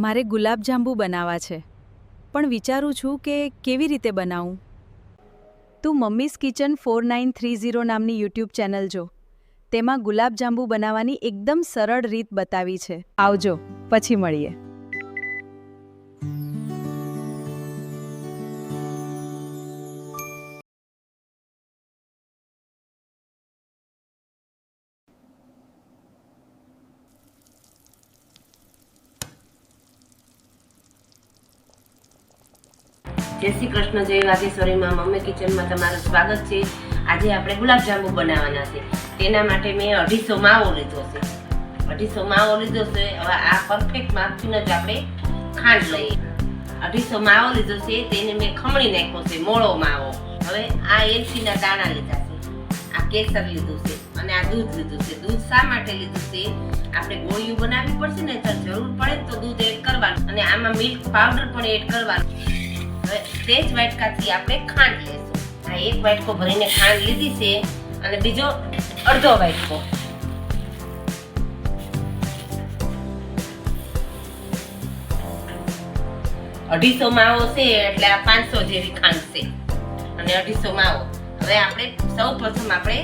મારે ગુલાબજાંબુ બનાવવા છે, પણ વિચારું છું કે કેવી રીતે બનાવું. તું મમ્મીઝ કિચન 4930 નામની યુટ્યુબ ચેનલ જો. તેમાં ગુલાબજાંબુ બનાવવાની એકદમ સરળ રીત બતાવી છે. આવજો, પછી મળીએ. જય શ્રી કૃષ્ણ, જય વાઘેશ્વરીમાં મમ્મી કિચનમાં તમારું સ્વાગત છે. આજે આપણે ગુલાબજાંબુ બનાવવાના છે. તેના માટે મેં 250 માવો લીધો છે. 250 માવો લીધો છે. હવે આ પરફેક્ટ માપથી જ આપણે ખાંડ લઈએ. 250 માવો લીધો છે, તેને મેં ખમણી નાખ્યો છે, મોળો માવો. હવે આ એલચીના દાણા લીધા છે, આ કેસર લીધું છે અને આ દૂધ લીધું છે. દૂધ શા માટે લીધું છે? આપણે ગોળીઓ બનાવવી પડશે ને તો જરૂર પડે તો દૂધ એડ કરવાનું, અને આમાં મિલ્ક પાવડર પણ એડ કરવાનું. હવે તે જ વાટકાથી આપણે ખાંડ લેશું. આ એક વાટકો ભરીને ખાંડ લીધી છે અને બીજો અડધો વાટકો. અઢીસો માવો છે એટલે આ 500 જેવી ખાંડ છે અને 250 માવો. હવે આપણે સૌ પ્રથમ આપણે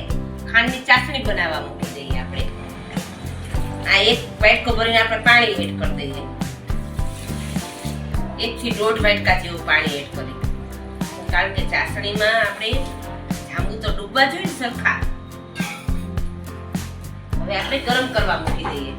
ખાંડની ચાસણી બનાવવા મૂકી દઈએ. આપણે આ એક વાટકો ભરીને આપણે પાણી એડ કરી દઈએ. 1 થી 1.5 વાટકા જેવું પાણી એડ કરી, કારણ કે ચાસણીમાં આપણે જાંબુ તો ડૂબવા જોઈએ સરખા. હવે આપણે ગરમ કરવા મૂકી દઈએ.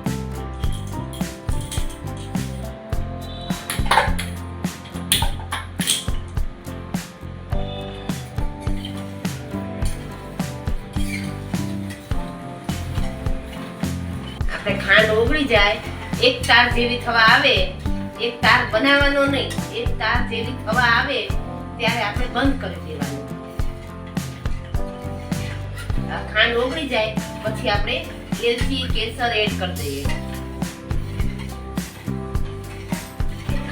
આપણે ખાંડ ઓગળી જાય, એક તાર જેવી થવા આવે, એક તાર બનાવવાનો નહીં, એક તાર જેવી થવા આવે ત્યારે આપણે બંધ કરી દેવાનું. ખાંડ ઓગળી જાય પછી આપણે એલચી કેસર એડ કરી દઈએ.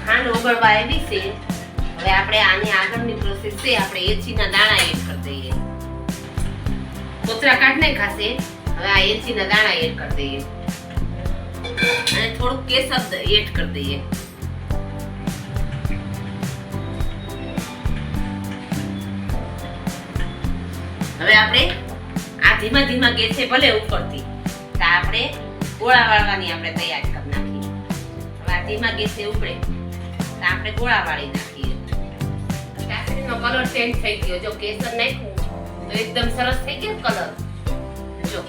ખાંડ ઓગળવા આવી છે. હવે આપણે આની આગળની પ્રોસેસ છે, આપણે એલચીના દાણા એડ કરી દઈએ. કોતરા કાઢ નાખાશે. હવે આ એલચીના દાણા એડ કરી દઈએ અને થોડુંક કેસર એડ કરી દઈએ. હવે આપણે આ ધીમા ધીમા ગેસે ભલે ઉપરથી તો આપણે ગોળા વાળવાની આપણે તૈયારી કરી નાખીએ. હવે આ ધીમા ગેસે ઉપડે તો આપણે ગોળા વાળી નાખીએ. ચાસણીનો કલર ચેન્જ થઈ ગયો. જો કેસર નાખ્યું તો એકદમ સરસ થઈ ગયો કલર. જો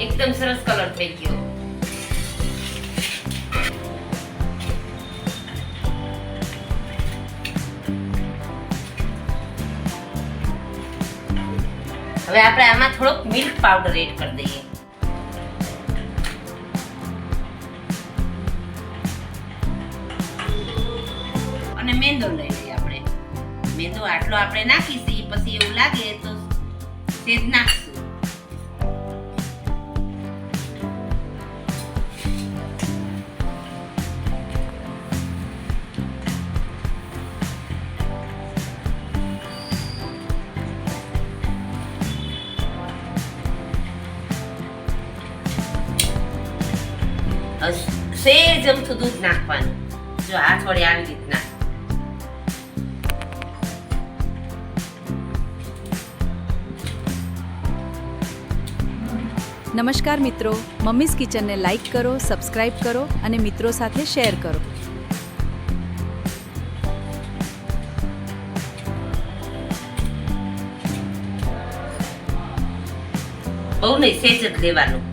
એકદમ સરસ કલર થઈ ગયો. હવે આપણે આમાં થોડોક મિલ્ક પાવડર એડ કરી દઈએ. અને મેંદો લઈ લઈએ. આપણે મેંદો આટલો આપણે નાખીશું, પછી એવું લાગે તો સેજ નાખશું. સેજ અમથું દૂધ નાખવાનું. જો હાથ વડે આવી રીતના. નમસ્કાર મિત્રો, મમ્મીઝ કિચનને લાઈક કરો, સબસ્ક્રાઇબ કરો અને મિત્રો સાથે શેર કરો. બહુ નહીં, સેજ જ લેવાનું.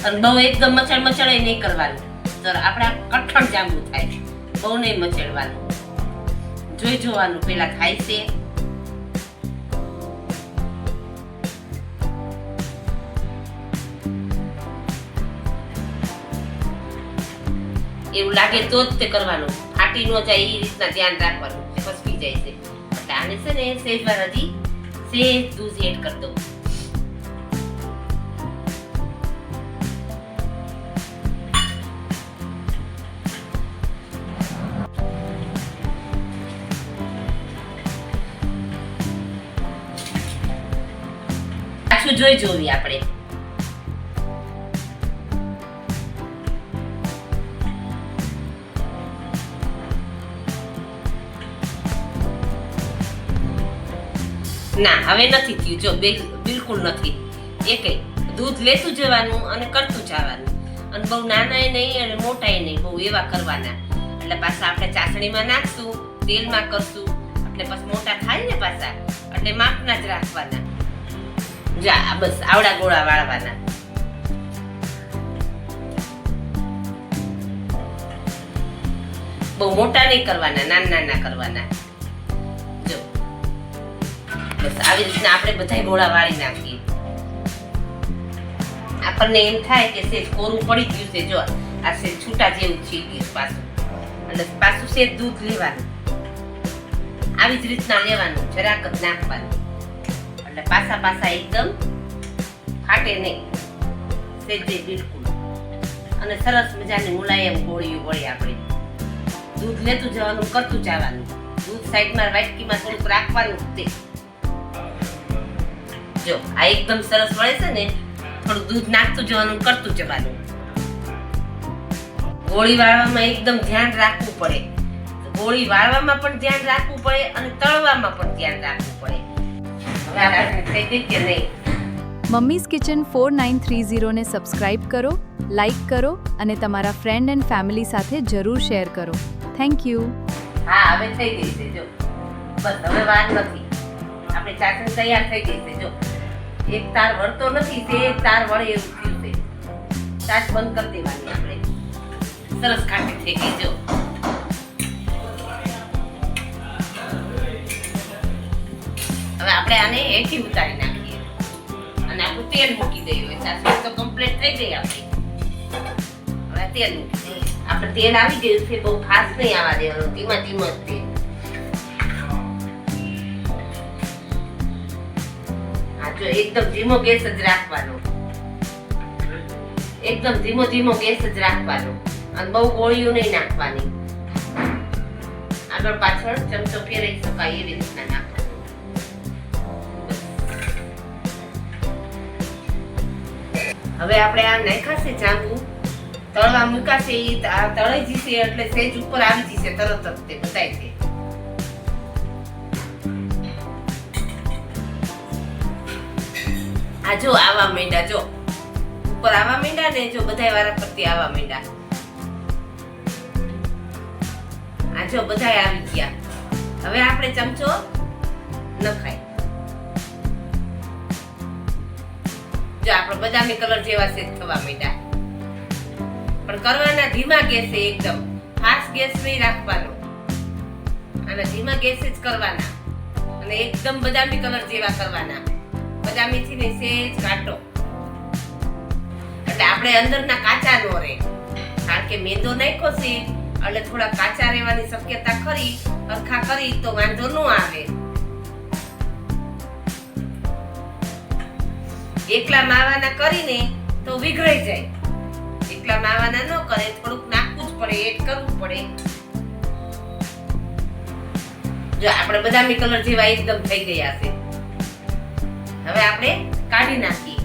અને બહુ એકદમ મચળ નહીં કરવાનું, તો આપણા કઠણ જાંબુ થાય. બહુ નહીં મચળવાનું, જોઈ જોવાનું પેલા થાય છે. એવું લાગે તો જ તે કરવાનું, ફાટી ન જાય એ રીતના ધ્યાન રાખવાનું. ફસકી જાય છે. એટલે આને છે ને સેજ વાર હજી સેજ દૂધ એડ કરી દો. પાછું જોઈ જોવી આપણે. ના હવે નથી થયું, જો બિલકુલ નથી. એકે દૂધ લેતું જવાનું અને કરતું જવાનું, અને બહુ નાનાય નહીં અને મોટાય નહીં, બહુ એવા કરવાના. એટલે પાછા આપણે ચાસણીમાં નાખશું, તેલમાં કરશું, એટલે પછી મોટા થાય ને પાછા, એટલે માપના જ રાખવાના. જા બસ આવડા ગોળા વાળવાના. બહુ મોટા નહીં કરવાના, નાના નાના કરવાના. જો બસ આવી રીતના આપણે બધા ગોળા વાળી નાખીએ. આપણને એમ થાય કે સેજ કોરું પડી ગયું છે, જો આ સેજ છૂટા જેવું થઈ ગયું પાછું, એટલે પાછું સેજ દૂધ લેવાનું. આવી જ રીતના લેવાનું, જરાક જ નાખવાનું, એટલે પાછા એકદમ ફાટે નહીં, સેજે બિલકુલ. અને સરસ મજાની મુલાયમ ગોળીઓ વળી આપણે. દૂધ લેતું જવાનું, કરતું જવાનું. દૂધ સાઈડમાં વાટકીમાં થોડુંક રાખવાનું તે. જો આ એકદમ સરસ વળે છે ને, થોડું દૂધ નાખતું જવાનું, કરતું જવાનું. ગોળી વાળવામાં એકદમ ધ્યાન રાખવું પડે. ગોળી વાળવામાં પણ ધ્યાન રાખવું પડે અને તળવામાં પણ ધ્યાન રાખવું પડે. હવે આપણે થઈ ગઈ કે નહીં? મમ્મીઝ કિચન 4930 ને સબસ્ક્રાઇબ કરો, લાઇક કરો અને તમારા ફ્રેન્ડ એન્ડ ફેમિલી સાથે જરૂર શેર કરો. Thank you. હા હવે થઈ ગઈ છે, જો બસ હવે વાર નથી. આપણે ચાસણી તૈયાર થઈ ગઈ છે. જો એક તાર વળતો નથી, તે એક તાર વળે એવું થયું છે. ચાસ બંધ કરી દેવાની આપણે. સરસ ખાટી થઈ ગઈ. જો હવે આપણે આને હેઠી ઉતારી નાખીએ અને આપણું તેલ મૂકી દઈએ. ચાસણી તો કમ્પ્લીટ થઈ ગઈ આપણી. હવે તેલ મૂકી દઈએ. આપણે તેલ આવી ગયું છે, બહુ ફાસ્ટ નહીં આવવા દેવાનું, ધીમા ધીમો જ તેલ. હા જો એકદમ ધીમો ગેસ જ રાખવાનો, એકદમ ધીમો ધીમો ગેસ જ રાખવાનો, અને બહુ ગોળીઓ નહીં નાખવાની. આગળ પાછળ ચમચો ફેરવી શકાય એવી રીતના નાખવાનું. હવે આપણે આ નાખાશે જાંબુ, તળવા મૂકાશે, એ તળાઈ જશે એટલે સેજ ઉપર આવી જશે તરત જ, તે બતાય છે. આ જો આવા માંડ્યા, જો ઉપર આવા માંડ્યા ને, જો બધાય વારા પરથી આવા માંડ્યા. આ જો બધાય આવી ગયા. હવે આપણે ચમચો નખાય. જો આપણે બદામી કલર જેવા સેજ થવા માંડ્યા. પણ કરવાના ધીમા ગેસે, એકદમ ફાસ્ટ ગેસ નહીં રાખવાનો, અને ધીમા ગેસે જ કરવાના, અને એકદમ બદામી કલર જેવા કરવાના. બદામી થી ને સેજ કાટો, એટલે આપણે અંદરના કાચા નો રહે. કારણ કે મેંદો નાખ્યો છે એટલે થોડા કાચા રહેવાની શક્યતા ખરી. હરખા કરી તો વાંધો ન આવે. એકલા માવાના કરીને તો વિઘરાઈ જાય. એકલા માવાના ન કરે, થોડુંક નાખવું જ પડે, એડ કરવું પડે. જો આપણે બદામી કલર જેવા એકદમ થઈ ગયા છે. હવે આપણે કાઢી નાખીએ.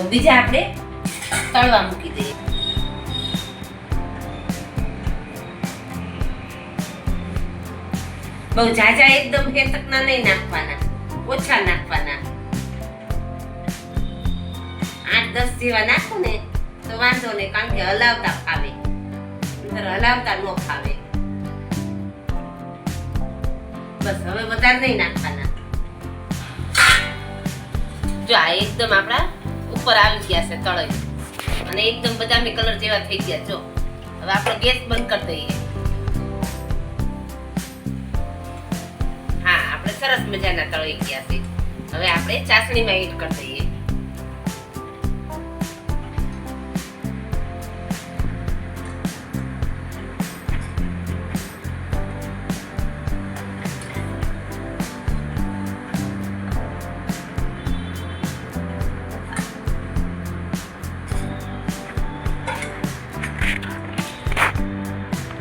બીજા આપણે તળવા મૂકી દઈએ. બહુ ઝાઝા એકદમ હેતકના નહીં નાખવાના, ઓછા નાખવાના. 8-10 જેવા નાખો ને તો વાંધો નહીં, કારણ કે હલાવતા ફાવે, અંદર હલાવતા ન ફાવે. બસ હવે વધારે નહીં નાખવાના. જો આ એકદમ આપણા ઉપર આવી ગયા છે તળાઈ, અને એકદમ બદામી કલર જેવા થઈ ગયા. જો હવે આપણે ગેસ બંધ કરી દઈએ. હા આપણે સરસ મજાના તળાઈ ગયા છે. હવે આપણે ચાસણીમાં એડ કરી દઈએ.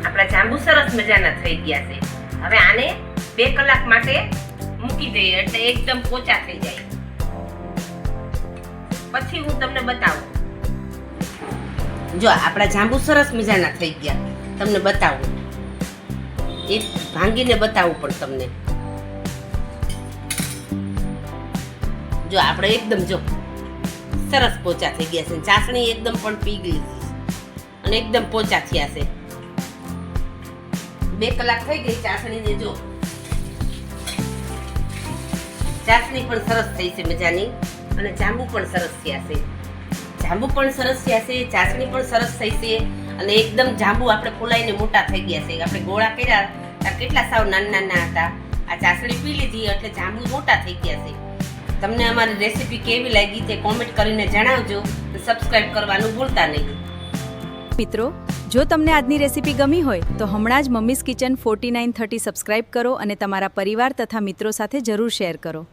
આપણા જાંબુ સરસ મજાના થઈ ગયા છે. હવે આને 2 કલાક માટે મૂકી દઈએ એટલે એકદમ પોચા થઈ જાય. પછી હું તમને બતાવું. જો આપણા જાંબુ સરસ મજાના થઈ ગયા. તમને બતાવું, એક ભાંગીને બતાવું પણ તમને. જો આપણે એકદમ જો સરસ પોચા થઈ ગયા છે. ચાસણી એકદમ પણ પીગળી અને એકદમ પોચા થયા છે. 2 કલાક થઈ ગઈ ચાસણીને. જો ચાસણી પણ સરસ થઈ છે મજાની અને જાંબુ પણ સરસ થયા છે. જાંબુ પણ સરસ થયા છે, ચાસણી પણ સરસ થઈ છે અને એકદમ જાંબુ આપણે ફૂલાઈને મોટા થઈ ગયા છે. આપણે ગોળા કર્યા ત્યાં કેટલા સાવ નાના હતા. આ ચાસણી પી લીધી એટલે જાંબુ મોટા થઈ ગયા છે. તમને અમારી રેસીપી કેવી લાગી તે કોમેન્ટ કરીને જણાવજો. સબસ્ક્રાઇબ કરવાનું ભૂલતા નહીં. મિત્રો, જો તમને આજની રેસીપી ગમી હોય તો હમણાં જ મમ્મીઝ કિચન 4930 સબસ્ક્રાઇબ કરો અને તમારા પરિવાર તથા મિત્રો સાથે જરૂર શેર કરો.